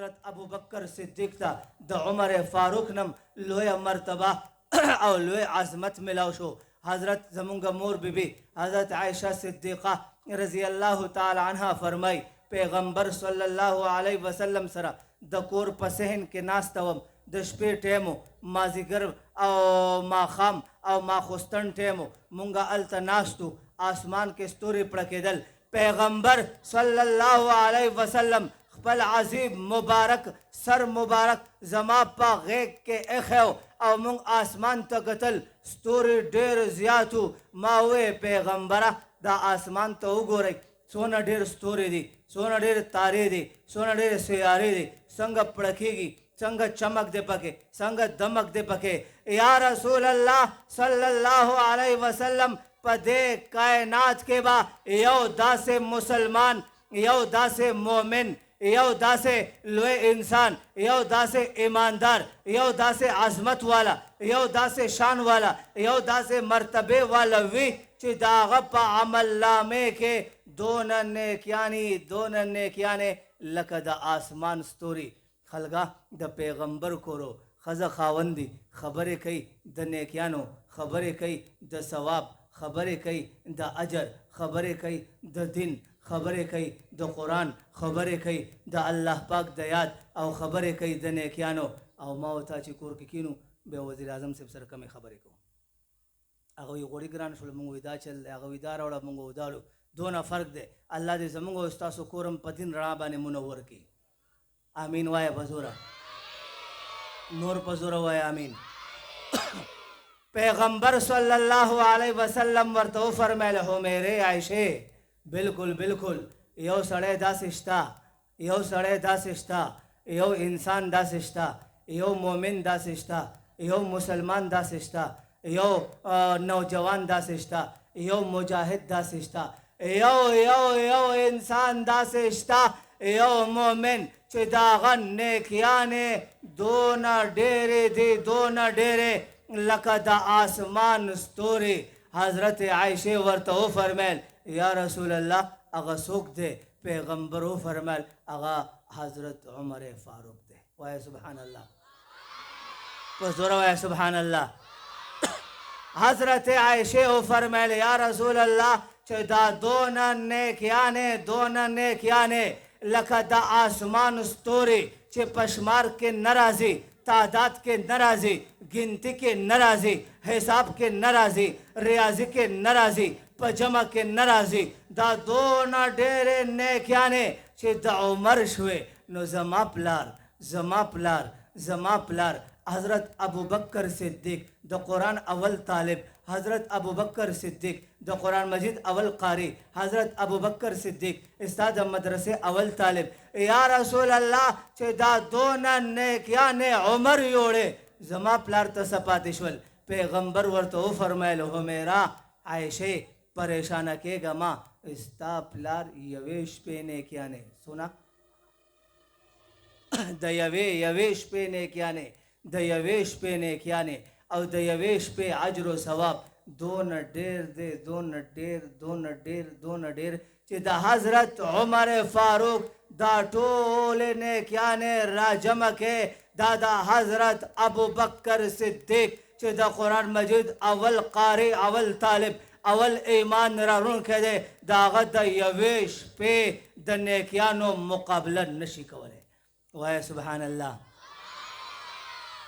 حضرت ابو بکر صدیق تا د عمر فاروق نم لوی مرتبه او لوی عظمت ملاو شو. حضرت زمونږ مور بیبي حضرت عائشہ صدیقہ رضی الله تعالی عنها فرمای پیغمبر صلی الله علیه وسلم سره د کور په صحن کې ناستوم د شپې ټیمو مازیګر او ماښام او ماخوستن ټیمو مونږه الته ناستو آسمان کې ستوري پړکېدل. پیغمبر صلی الله علیه وسلم خپل عظیم مبارک سر مبارک زما په غیږ کې ایښی او مونږ آسمان ته کتل ستوري ډېر زیاتو. ما وویې پیغمبره دا آسمان ته وګورئ څونه ډېر ستوري دي څونه ډېر تارې دي څونه ډېر سیارې دي څنګه پړکېږي څنګه چمک دی پکې څنګه دمک دی پکې. یا رسول الله صلی الله علیه وسلم په دې کائنات کې به یو داسې مسلمان یو داسې مؤمن یو داسې لوی انسان یو داسې ایماندار یو داسې عظمت والا یو داسې شان والا یو داسې مرتبه والا وي چې د هغه په عمل نامې کې دونه نیکیانې لکه د آسمان ستوري. خلګه د پیغمبر کورو ښځه خاوند دي خبرې کوي د نیکیانو خبرې کوي د ثواب خبرې کوي د اجر خبرې کوي د دین خبرې کوي د قرآن خبرې کوي د الله پاک د یاد او خبرې کوي د نیکیانو. او ما او تا چې کور کې کینو بیا وزیر اعظم صاحب سره کمې خبرې کوو. هغه وایي غوړي ګران شول مونږ وایي دا چل دی هغه وایي دا راوړه مونږ وداړو. دونه فرق دی. الله دې زمونږ او ستاسو کورم په دین رڼا باندې منور کړي. آمین وایه په زوره نور په زوره وایه آمین. پیغمبر صلی الله علیه وسلم ورته وفرمیل هو میرے عائشې بالکل بالکل یو سړی داسې شته یو سړی داسې شته یو انسان داسې شته یو مؤمن داسې شته یو مسلمان داسې شته یو نوجوان داسې شته یو مجاهد داسې شته یو انسان داسې شته یو مؤمن چې د هغه نیکیانې دونه ډېرې دي دونه ډېرې لکه د آسمان ستوري. حضرت عائشې ورته وفرمیل یا رسول الله هغه څوک دی؟ پیغمبر وفرمیل هغه حضرت عمر فاروق دی. وایه سبحان الله په زوره وایه سبحان الله. حضرت عائشې وفرمیل یا رسول الله چې دا دونه نیکیانې لکه د آسمان ستوري چې پشمار کې نه راځي تعداد کې نه راځي ګنتی کې نه راځي حساب کې نه راځي ریاضي کې نه راځي په جمع کې نه راځي. دا دونه ډېرې نیکیانې چې د عمر شوې نو زما پلار حضرت ابو بکر صدیق د قرآن اول طالب حضرت ابو بکر صدیق د قرآن مجید اول قاری حضرت ابو بکر صدیق استاد مدرسه اول طالب. یا رسول الله چې دا دونه نیکیانې عمر یوړې زما پلار ته څه پاتې شول؟ پیغمبر ورته وفرمیل همیرا عائشې پریشانه کېږه ما ستا پلار یوې شپې نیکیانې سونا د یوې شپې نیکیانې او د یوې شپې اجر و ثواب دونه ډېر دی دونه ډېر چې د حضرت عمر فاروق دا ټولې نیکیانې راجمع کې دا د حضرت ابو بکر صدیق چې د قرآن مجید اول قاری اول طالب اول ایمان راوړونکی دی د هغه د یوې شپې د نیکیانو مقابله نشي کولی. وایه سبحان الله.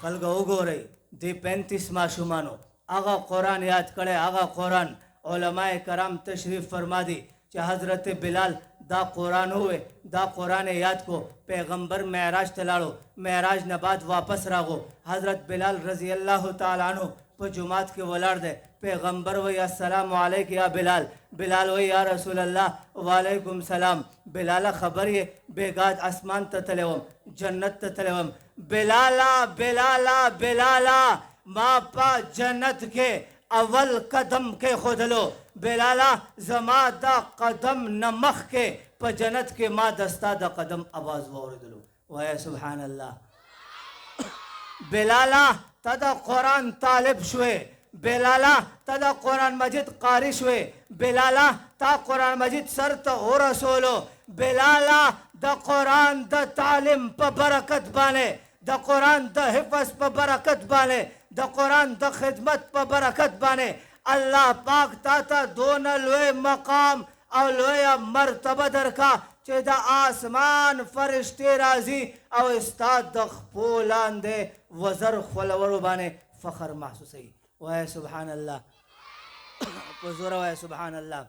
خلکو وګورئ دې 35 ماشومانو هغه قرآن یاد کړی هغه قرآن علماء کرام تشریف فرما دی چې حضرت بلال دا قرآن ہوئے دا قرآن یاد کو پیغمبر معراج ته لاړو معراج نه بعد واپس راغو حضرت بلال رضی الله تعالی عنہ په جماعت کې ولاړ دی. پیغمبر وی السلام علیک یا بلال. بلال وی یا رسول الله وعلیکم سلام. بلال خبر یې بیګاد اسمان ته تللی وم جنت ته تللی وم. بلالا ما په جنت کې اول قدم کې خودلو. بلالا زما دا قدم نه مخکې په جنت کې ما دستا د قدم आवाज واوریدلو. وایه سبحان الله. بلالا ته د قرآن طالب شوې بلالا ته د قرآن مجید قاری شوې بلالا تا قرآن مجید سر ته ورسولو بلالا د قرآن د تعلیم په برکت باندې د قرآن د حفظ په برکت باندې د قرآن د خدمت په برکت باندې الله پاک تا ته دونه لوی مقام او لوی مرتبه درکا چې د آسمان فرشتې راځي او ستا د خپو لاندې وزر خولولو باندې فخر محسوسوي. وایه سبحان الله، په زوره وایه سبحان الله.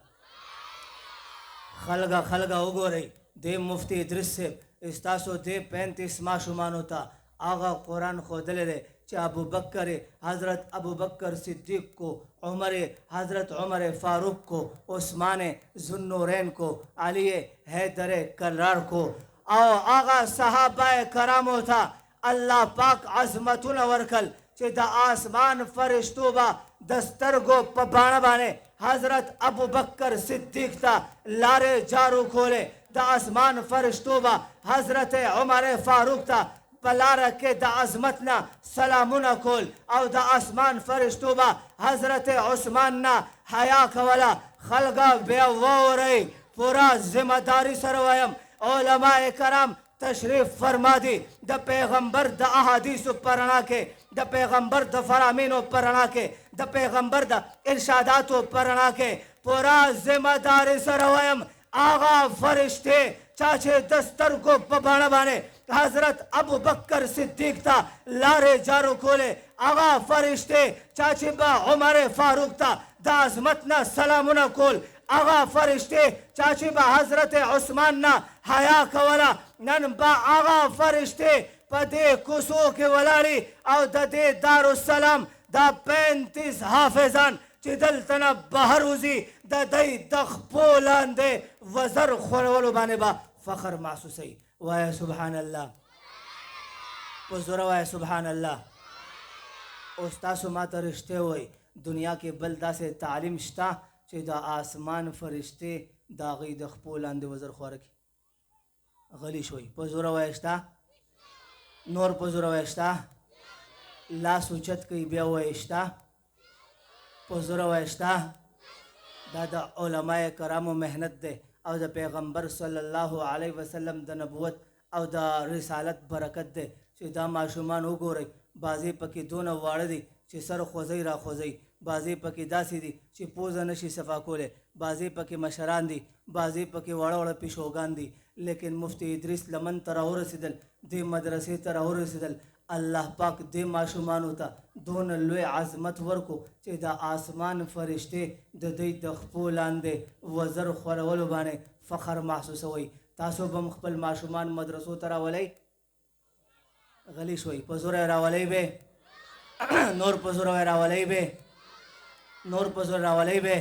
خلګه وګورئ، دې مفتی ادریس صاحب ستاسو دې 35 ماشومانو ته هغه قرآن ښودلی دی چې حضرت ابوبکر صدیق کو، حضرت عمر فاروق کو، عثمان ذوالنورین کو، علی حیدر کرار کو او هغه صحابه کرامو ته الله پاک عظمتونه ورکل چې د آسمان فرشتو به د سترګو په باڼه باندې حضرت ابوبکر صدیق ته لارې جارو کولې، د آسمان فرشتو به حضرت عمر فاروق ته په لاره کې د عظمت نه سلامونه کول او د آسمان فرشتو به حضرت عثمان نه حیا کوله. خلکه بیا واورئ، پورا ذمہ داری سره وایم، علماء کرام تشریف فرما دی د پیغمبر د احادیثو په رڼا کې، د پیغمبر د فرامینو په رڼا کې، د پیغمبر د ارشاداتو په رڼا کې پورا ذمہ داری سره وایم هغه فرشتې چا چې د سترګو په باڼه باندې حضرت ابوبکر صدیق ته لارې جارو کولې، هغه فرشتې چا چې به عمر فاروق ته د عظمت نه سلامونه کول، هغه فرشتې چا چې به حضرت عثمان نه حیا کوله، نن به هغه فرشتې په دې کوڅو کې ولاړې او د دې دارالسلام دا 35 حافظان چې دلته نه بهر وځي د دوی د خپو لاندې وزر خورولو باندې به فخر محسوسوي. وایه سبحان الله، په زوره وایه سبحان الله. اوس تاسو ما ته رښتیا وایي، دنیا کې بل داسې تعلیم شته چې د آسمان فرشتې د هغوی د خپو لاندې وزر خوره کړي؟ غلی شوئ. په زوره وایه شته؟ نور په زوره وایه شته؟ لاس اوچت کوي بیا وایه شته؟ په زوره وایه شته؟ دا د علماء کرامو محنت دی او د پیغمبر صلی الله علیه وسلم د نبوت او د رسالت برکت دی چې دا ماشومان وګورئ، بعضې پکې دونه واړه دي چې سر خوځئ را خوځئ، بعضې پکې داسې دي چې پوزه نشي صفا کولی، بعضې پکې مشران دي، بعضې پکې وړه وړه پیشوګان دي، لیکن مفتی ادریس لمن ته راورسېدل، دې مدرسې ته راورسېدل، الله پاک دې ماشومانو ته دونه لوی عظمت ورکو چې د آسمان فرشتې د دوی د خپو لاندې وزر خورولو باندې فخر محسوسوي. تاسو به خپل ماشومان مدرسو ته راولئ؟ غلی شوئ. په زوره راولئ به؟ نور په زوره راولئ به؟ نور په زوره راولئ به؟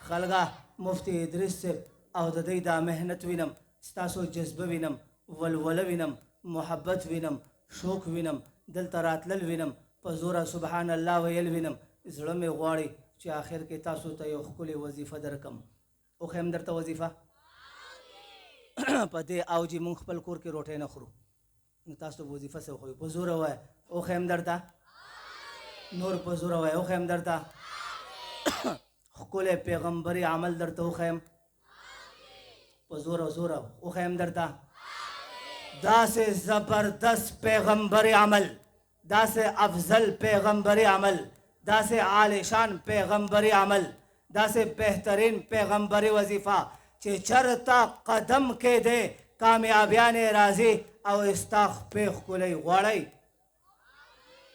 خلکه مفتی ادریس صاحب او د دوی دا محنت وینم، ستاسو جذبه وینم، ولوله وینم، محبت وینم، شوق وینم، دلته راتلل وینم، په زوره سبحان الله ویل وینم. زړه مې غواړي چې آخر کې تاسو ته یو ښکلې وظیفه درکم. وښیم درته وظیفه؟ په دې او چې مونږ خپل کور کې روټۍ نه خورو، نو تاسو ته وظیفه څه وښیو؟ په زوره وایه. وښیم درته؟ نور په زوره وایه. وښیم درته؟ ښکلی پیغمبري عمل درته وښیم؟ په زوره زوره وښیم درته؟ داسې زبردست پیغمبري عمل، داسې افضل پیغمبري عمل، داسې عالیشان پیغمبري عمل، داسې بهترین پیغمبري وظیفه چې چرته قدم کېدی کامیابیانې راځي او ستا خپې ښکلی. غواړئ؟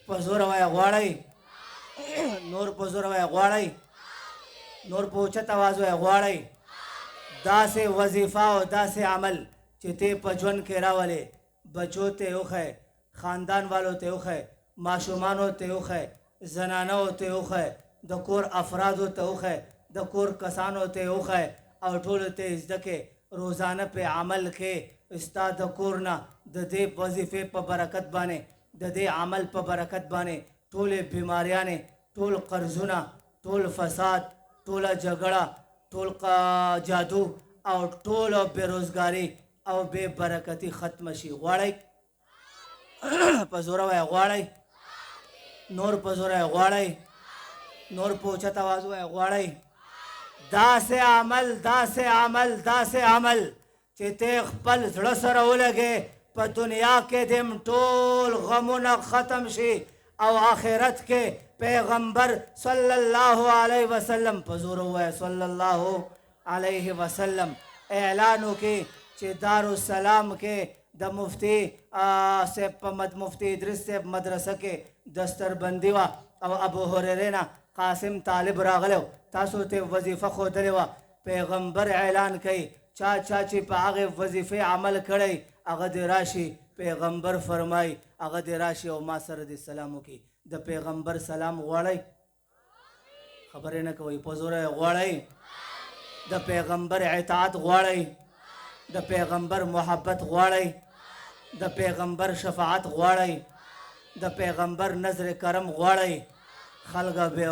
په زوره وایه غواړئ؟ نور په زوره وایه غواړئ؟ نور په اوچت اواز وایه غواړئ؟ داسې وظیفه او داسې عمل چې ته په ژوند کې راولې، بچو ته وښیې، خاندان والو ته وښیې، ماشومانو ته وښیې، زنانو ته وښیې، د کور افرادو ته وښیې، د کور کسانو ته وښیې او ټولو ته زده کې روزانه په عمل کې ستا د کور نه د دې وظیفې په برکت باندې، د دې عمل په برکت باندې ټولې بیماریانې، ټول قرضونه، ټول فساد، ټوله جګړه، ټول جادو او ټوله بېروزګاري او بے برکتی ختم شي. غواړئ؟ په زوره وایه غواړئ؟ نور په زوره غواړئ؟ نور په اوچت اواز وایه غواړئ؟ داسې عمل، داسې عمل، داسې عمل چې ته خپل زړه سره ولګې په دنیا کې دې ټول غمونه ختم شي او آخرت کې پیغمبر صلی الله علیه وسلم په زور ووایه صلی الله علیه وسلم اعلان وکړي چې دارالسلام کې د مفتی صاحب په مفتی ادریس صاحب مدرسه کې دستربندي وه او ابو هریره نه قاسم طالب راغلی تاسو ته وظیفه ښودلې وه پیغمبر اعلان کوي چا چې په هغې وظیفې عمل کړی هغه دې راشي پیغمبر فرمای هغه دې راشي او ما سره دې سلام وکړي د پیغمبر سلام غواړئ خبرې نه کوئ په زوره غواړئ د پیغمبر اطاعت غواړئ د پیغمبر محبت غواړئ د پیغمبر شفاعت غواړئ د پیغمبر نظر کرم غواړئ خلقه به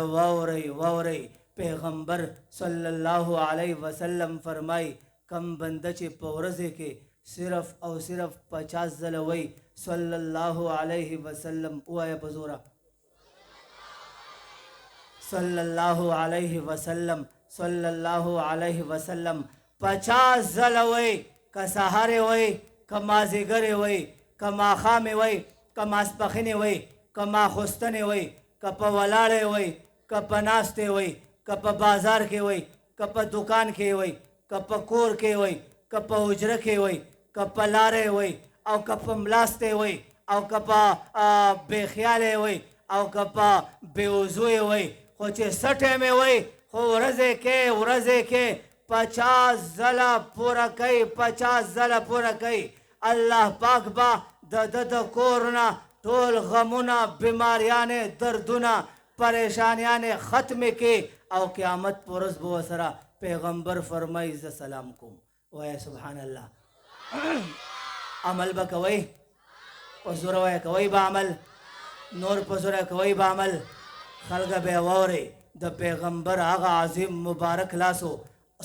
واورئ پیغمبر صلی الله علیه وسلم فرمای کم بنده چې په ورځې کې صرف او صرف 50 ځله وی صلی الله علیه وسلم وایه په زوره صلی الله علیه وسلم صلی الله علیه وسلم 50 ځله وی که سهار وی که مازدیګر وی که ماښام وی که ماسپښین وی که ماخوستن وی که په ولاړې وی که په ناستې وی که په بازار کې وی که په دکان کې وی که په کور کې وی که په حجره کې وی که په لارې وی او که په ملاستې وی او که په بېخیالې وی او که په بېوضوې وی خو چې څه ټایمې وی خو ورځې کې 50 ځله پوره کوي 50 ځله پوره کوي الله پاک به د کور نه ټول غمونه بیماریانې دردونه پریشانیانې ختمې کړي او قیامت په ورځ به ورسره پیغمبر فرمایي زه سلام کوم وایه سبحان الله عمل به کوئ په زوره وایه کوئ به عمل نور په زوره کوئ به عمل خلقه به واورئ د پیغمبر هغه عظیم مبارک لاسو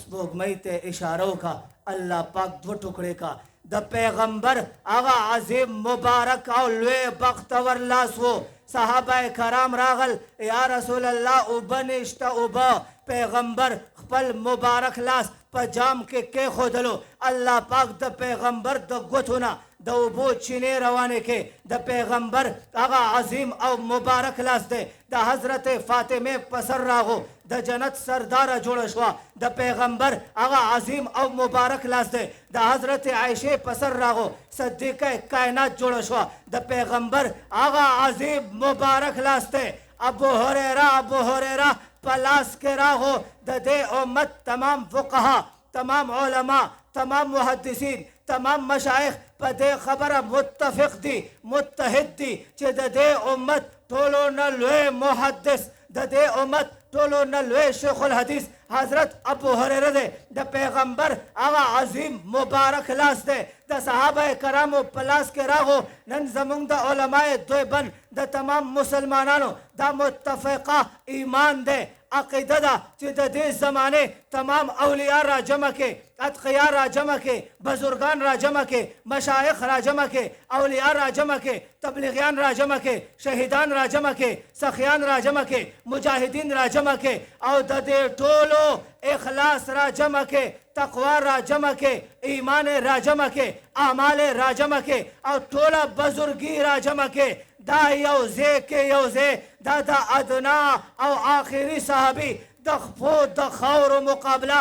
سپوږمۍ ته اشاره وکړه الله پاک 2 ټوکړې کا د پیغمبر هغه عظیم مبارک او لوی بختور لاس و صحابه کرام راغل یا رسول الله اوبه نشته اوبه پیغمبر خپل مبارک لاس په جام کې کېښودلو الله پاک د پیغمبر د ګوتو نه د اوبو چینې روانې کې د پیغمبر هغه عظیم او مبارک لاس دی د حضرت فاطمه په سر راغو د جنت سرداره جوړه شوه د پیغمبر هغه عظیم او مبارک لاس دی د حضرت عایشه په سر راغو صدیقه کائنات جوړه شوه د پیغمبر هغه عظیم مبارک لاس دی ابو هریره په لاس کې راغو د دې امت تمام فقها تمام علما تمام محدثین تمام مشایخ په دې خبره متفق دي متحد دي چې د دې امت ټولو نه لوی محدث د دې امت ټولو نه لوی شیخ الحدیث حضرت ابو هریره دی د پیغمبر هغه عظیم مبارک لاس دی د صحابه کرامو په لاس کې راغو نن زموږ د علماء دیوبند د تمام مسلمانانو دا متفقه ایمان دی عقیده ده چې د دې زمانې تمام اولیاء را جمع کې اتقیا را جمع کې بزرگان را جمع کې مشایخ را جمع کې اولیاء را جمع کې تبلیغیان را جمع کې شهیدان را جمع کې سخیان را جمع کې مجاهدین را جمع کې او د دې ټولو اخلاص را جمع کې تقوا را جمع کې ایمان را جمع کې اعمال را جمع کې او ټوله بزرگی را جمع کې دا یو ځای کې یو ځای دا د ادنا او آخري صحابي د خپو د خاورو مقابله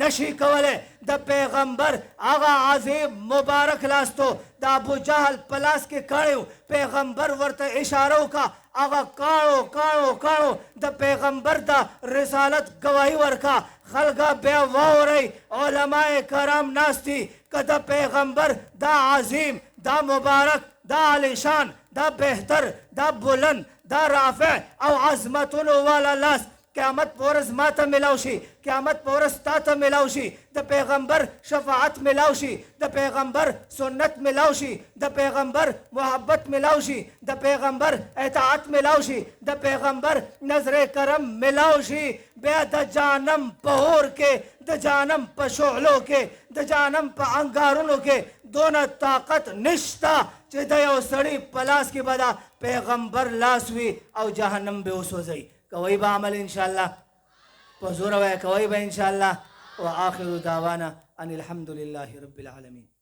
نشي کولی د پیغمبر هغه عظیم مبارک لاس تو د ابو جهل په لاس کې کړی پیغمبر ورته اشاره وکړه هغه کاڼو د پیغمبر د رسالت گواهی ورکړه خلقه بیا واورئ علماء کرام ناستی که د پیغمبر دا عظیم دا مبارک دا علیشان دا بهتر دا بلند دا رافع او عظمتونو والا لاس قیامت په ورځ ما ته میلاو شي قیامت په ورځ تا ته میلاو شي د پیغمبر شفاعت میلاو شي د پیغمبر سنت میلاو شي د پیغمبر محبت میلاو شي د پیغمبر اطاعت میلاو شي د پیغمبر نظر کرم میلاو شي بیا د جانم په اور کې د جانم په شعلو کې د جانم په انګارونو کې دونه طاقت نشته چې د یو سړي په لاس کې به د پیغمبر لاس وي او جهنم به وسوځي کوي به عمل ان شاء الله په زور وای کوي به ان شاء الله واخر دعوانا ان الحمد لله رب العالمين.